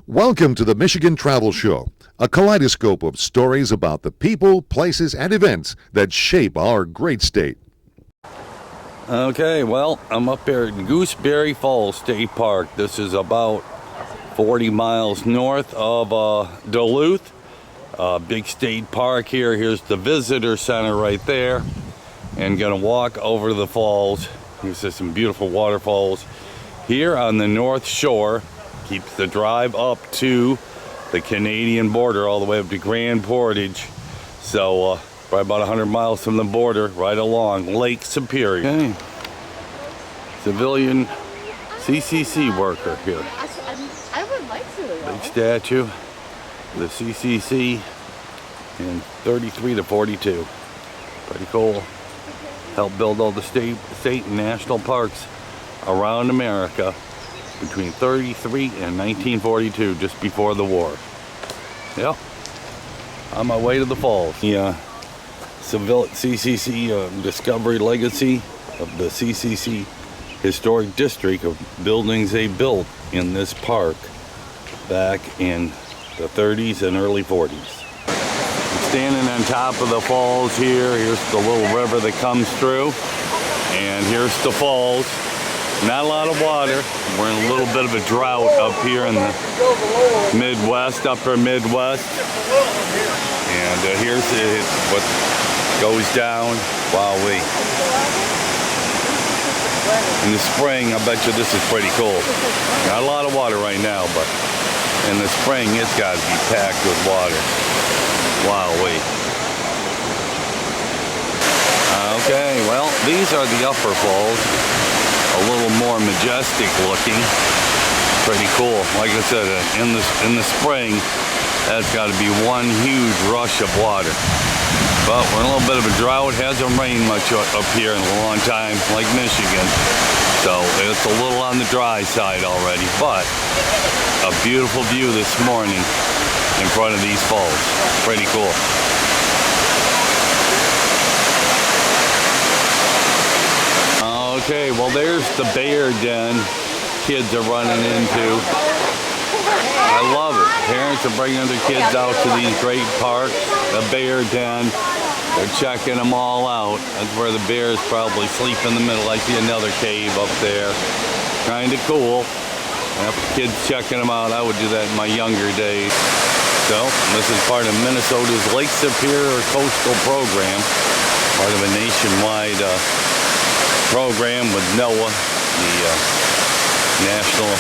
Welcome to the Michigan Travel Show, a kaleidoscope of stories about the people, places, and events that shape our great state. Okay, well, I'm up here at Gooseberry Falls State Park. This is about 40 miles north of Duluth. Big state park here. Here's the visitor center right there. And gonna walk over the falls. There's some beautiful waterfalls here on the north shore. Keeps the drive up to the Canadian border, all the way up to Grand Portage. So, probably about 100 miles from the border, right along Lake Superior. Okay. Civilian CCC worker here. I would like to. Big statue, the CCC in 33 to 42. Pretty cool. Helped build all the state and national parks around America between 33 and 1942, just before the war. Yep. On my way to the falls. The CCC Discovery Legacy of the CCC Historic District of buildings they built in this park back in the 30s and early 40s. I'm standing on top of the falls here. Here's the little river that comes through. And here's the falls. Not a lot of water. We're in a little bit of a drought up here in the Midwest, upper Midwest. And here's what goes down. Wowee. In the spring, I bet you this is pretty cool. Not a lot of water right now, but in the spring, it's got to be packed with water. Wowee. Okay, well, these are the upper falls. A little more majestic looking. Pretty cool. Like I said, in the spring, that's got to be one huge rush of water. But we're in a little bit of a drought. Hasn't rained much up here in a long time, like Michigan. So it's a little on the dry side already. But a beautiful view this morning in front of these falls. Pretty cool. Okay, well there's the bear den kids are running into. I love it. Parents are bringing their kids out to these great parks. The bear den, they're checking them all out. That's where the bears probably sleep in the middle. I see another cave up there. Kind of cool. Kids checking them out. I would do that in my younger days. So, this is part of Minnesota's Lake Superior Coastal Program. Part of a nationwide program with NOAA, the National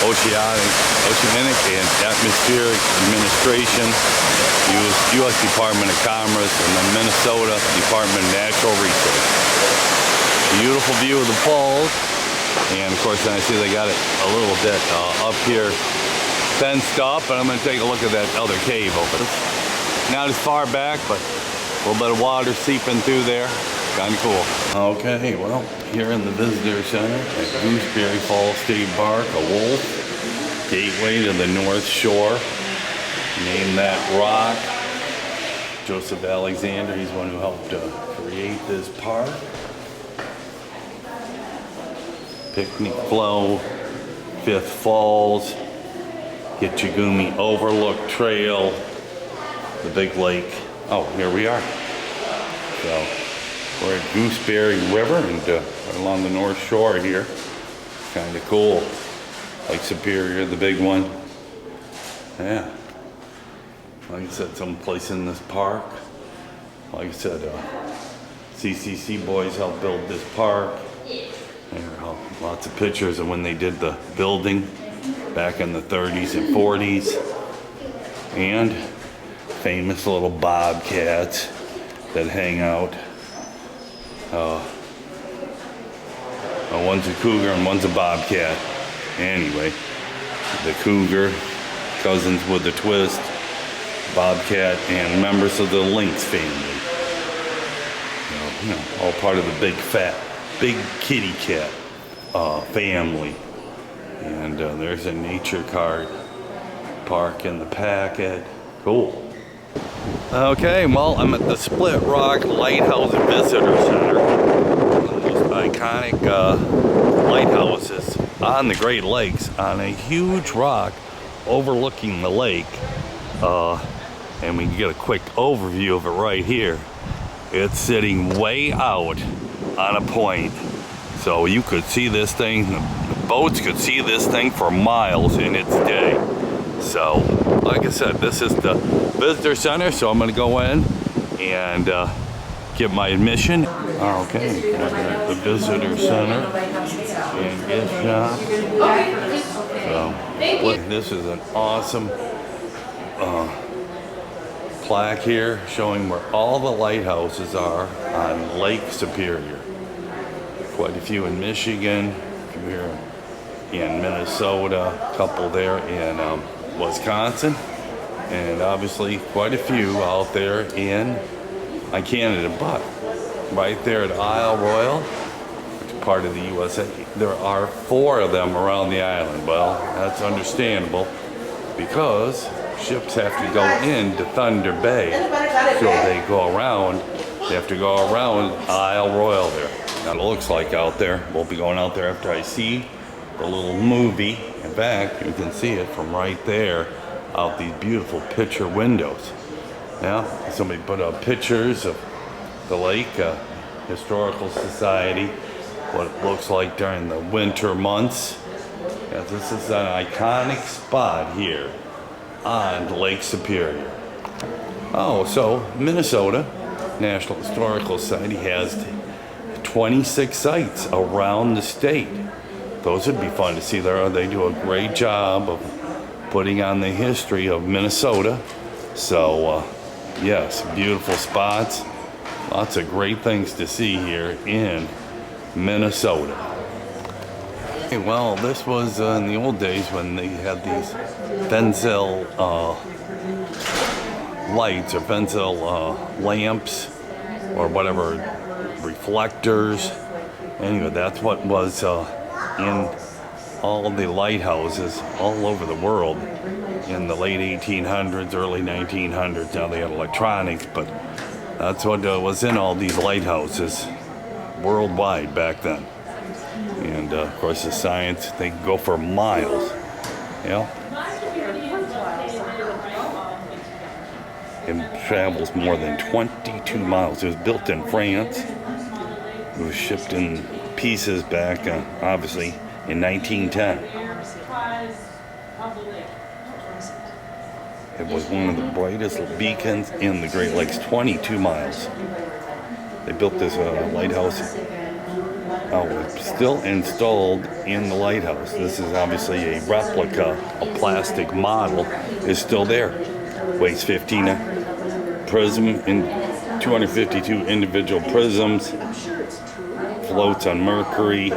Oceanic and Atmospheric Administration, U.S. Department of Commerce, and the Minnesota Department of Natural Resources. Beautiful view of the falls, and of course I see they got it a little bit up here fenced up, and I'm going to take a look at that other cave over there. Not as far back, but a little bit of water seeping through there. Kind of cool. Okay, well, here in the visitor center at Gooseberry Falls State Park, a wolf, gateway to the North Shore. Name that rock. Joseph Alexander, he's one who helped create this park. Picnic Flow, Fifth Falls, Gitchagumi Overlook Trail, the big lake. Oh, here we are. So, we're at Gooseberry River and right along the North Shore here. Kind of cool. Lake Superior, the big one. Yeah. Like I said, someplace in this park. Like I said, CCC boys helped build this park. There are lots of pictures of when they did the building back in the 30s and 40s. And famous little bobcats that hang out. One's a cougar and one's a bobcat. Anyway, the cougar, cousins with the twist, bobcat, and members of the lynx family. All part of the big kitty cat family. And there's a nature park in the packet. Cool. Okay, well, I'm at the Split Rock Lighthouse Visitor Center. One of the most iconic lighthouses on the Great Lakes, on a huge rock overlooking the lake. And we can get a quick overview of it right here. It's sitting way out on a point. So you could see this thing, the boats could see this thing for miles in its day. So, like I said, this is the visitor center, so I'm gonna go in and get my admission. Okay, the visitor center and gift shop. So, look, this is an awesome plaque here showing where all the lighthouses are on Lake Superior. Quite a few in Michigan, here in Minnesota, a couple there in Wisconsin, and obviously quite a few out there in Canada. But right there at Isle Royal, which is part of the USA, there are 4 of them around the island. Well, that's understandable because ships have to go into Thunder Bay, so they go around. They have to go around Isle Royal there. Now it looks like out there. We'll be going out there after I see the little movie. In fact, you can see it from right there out these beautiful picture windows. Now, somebody put up pictures of the lake, Historical Society, what it looks like during the winter months. Yeah, this is an iconic spot here on Lake Superior. Oh, so Minnesota National Historical Society has 26 sites around the state. Those would be fun to see there. They do a great job of putting on the history of Minnesota. So, yes, beautiful spots. Lots of great things to see here in Minnesota. Okay, well, this was in the old days when they had these Fenzel lights or Fenzel lamps or whatever, reflectors. Anyway, that's what was in all the lighthouses all over the world in the late 1800s, early 1900s. Now they had electronics, but that's what was in all these lighthouses worldwide back then. And of course, the science, they can go for miles. Yeah. It travels more than 22 miles. It was built in France. It was shipped in pieces back, obviously, in 1910. It was one of the brightest beacons in the Great Lakes, 22 miles. They built this lighthouse. Oh, it's still installed in the lighthouse. This is obviously a replica. A plastic model is still there. Weighs 15 prism in 252 individual prisms. Floats on mercury.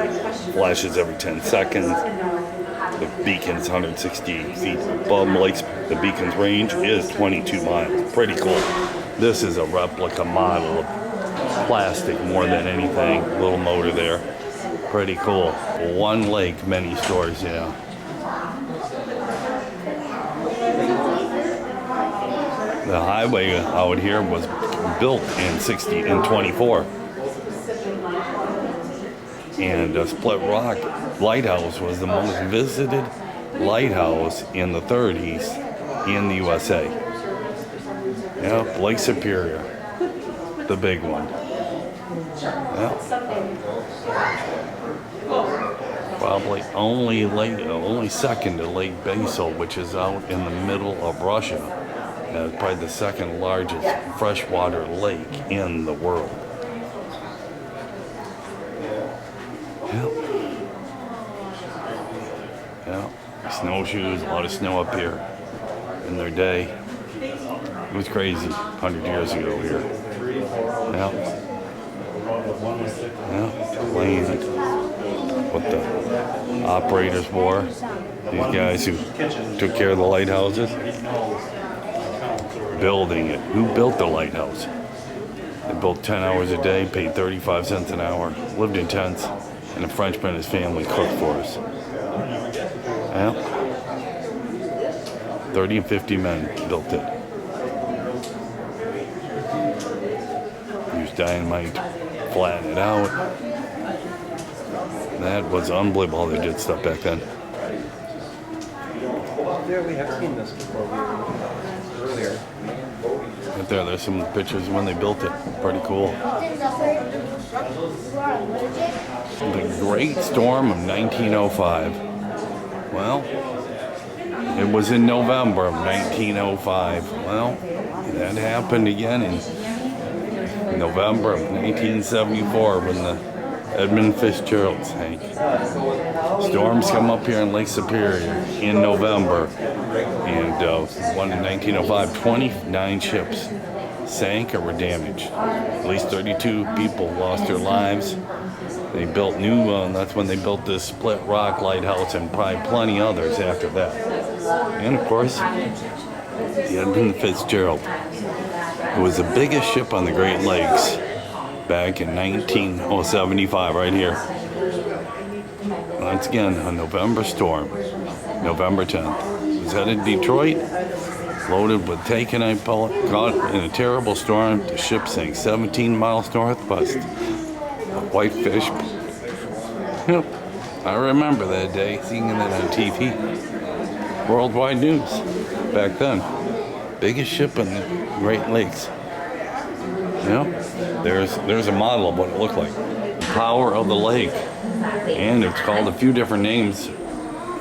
Flashes every 10 seconds. The beacon's 168 feet above lakes. The beacon's range is 22 miles. Pretty cool. This is a replica model of plastic more than anything. Little motor there. Pretty cool. One lake, many stories, yeah. The highway out here was built in 24. And Split Rock Lighthouse was the most visited lighthouse in the 30s in the USA. Yeah, Lake Superior, the big one. Yeah. Probably only second to Lake Baikal, which is out in the middle of Russia. It's probably the second largest freshwater lake in the world. Yeah. Yeah. Snowshoes, a lot of snow up here in their day. It was crazy 100 years ago here. Yeah. Yeah. Playing what the operators wore. These guys who took care of the lighthouses. Building it. Who built the lighthouse? They built 10 hours a day, paid 35 cents an hour, lived in tents, and a Frenchman and his family cooked for us. Yeah. 30 and 50 men built it. Used dynamite, flatten it out. That was unbelievable how they did stuff back then. there, we have seen this before. Earlier. Right there, there's some pictures when they built it. Pretty cool. The Great Storm of 1905. Well, it was in November of 1905. Well, that happened again in November of 1974 when the Edmund Fitzgerald sank. Storms come up here in Lake Superior in November, and one in 1905, 29 ships sank or were damaged. At least 32 people lost their lives. They built new, that's when they built this Split Rock Lighthouse and probably plenty others after that. And of course, the Edmund Fitzgerald. It was the biggest ship on the Great Lakes back in 1975, right here. Once again, a November storm, November 10th. It was headed to Detroit, loaded with taconite pellet, caught in a terrible storm. The ship sank 17 miles northwest of Whitefish. Yep, I remember that day, seeing that on TV. Worldwide news back then. Biggest ship in the Great Lakes. Yeah, there's a model of what it looked like. The power of the lake. And it's called a few different names.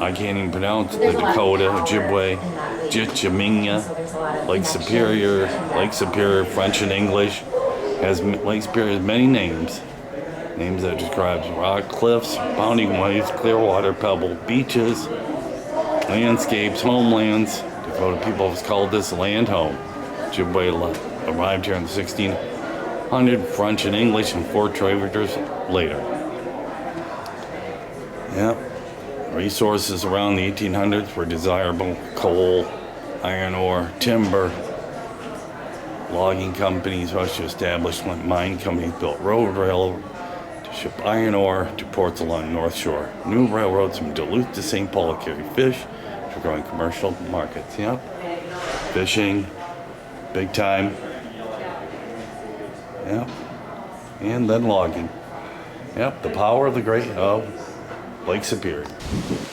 I can't even pronounce the Dakota, Ojibwe, Jichiminya, Lake Superior, French and English. Lake Superior has many names. Names that describes rock cliffs, bounding waves, clear water, pebble beaches, landscapes, homelands. Dakota people have called this land home. Ojibwe arrived here in the 1600, French and English, and 4 traders later. Yeah, resources around the 1800s were desirable: coal, iron ore, timber. Logging companies rushed to establishment. Mine companies built railroad to ship iron ore to ports along the North Shore. New railroads from Duluth to St. Paul carried fish for growing commercial markets. Yeah, fishing, big time. Yeah, and then logging. Yep, the power of the great Lake Superior.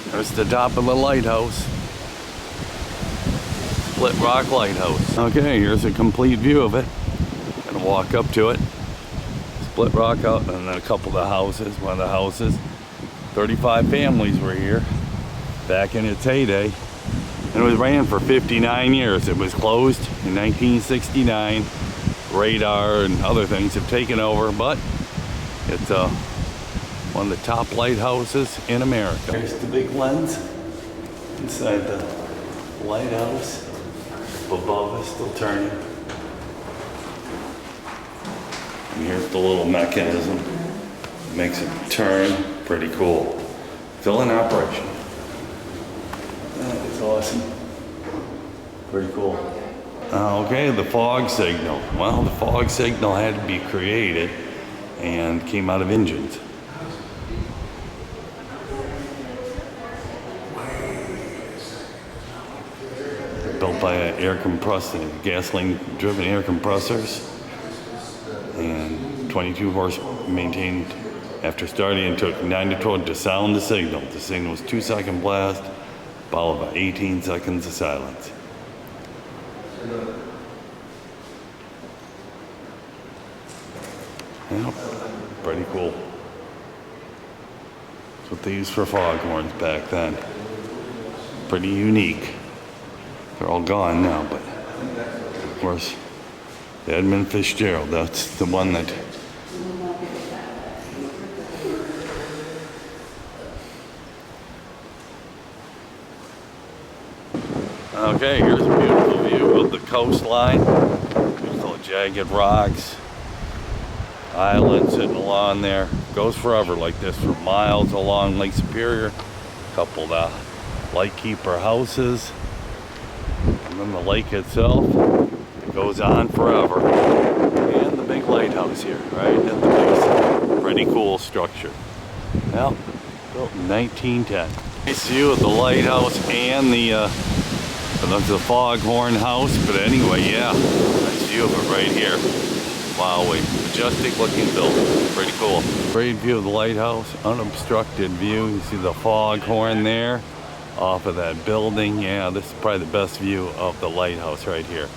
There's the top of the lighthouse. Split Rock Lighthouse. Okay, here's a complete view of it. Gonna walk up to it. Split Rock out, and then a couple of the houses. One of the houses. 35 families were here back in its heyday. And it was ran for 59 years. It was closed in 1969. Radar and other things have taken over, but it's one of the top lighthouses in America. Here's the big lens inside the lighthouse. Above is still turning. And here's the little mechanism. It makes it turn. Pretty cool. Still in operation. That is awesome. Pretty cool. Okay, the fog signal. Well, the fog signal had to be created and came out of engines. Built by air compressor, gasoline-driven air compressors, and 22 horse maintained. After starting, it took 9 to 12 to sound the signal. The signal was 2-second blast, followed by 18 seconds of silence. Yep, pretty cool. That's what they used for foghorns back then. Pretty unique. They're all gone now, but of course, the Edmund Fitzgerald, that's the one that okay, here's a beautiful view of the coastline. There's little jagged rocks, islands sitting along there. Goes forever like this for miles along Lake Superior. A couple of lightkeeper houses. And then the lake itself, it goes on forever. And the big lighthouse here, right at the base. Pretty cool structure. Well, built in 1910. Nice view of the lighthouse and that's the foghorn house. But anyway, yeah, nice view of it right here. Wow, majestic looking building. Pretty cool. Great view of the lighthouse, unobstructed view. You see the foghorn there. off of that building. Yeah, this is probably the best view of the lighthouse right here.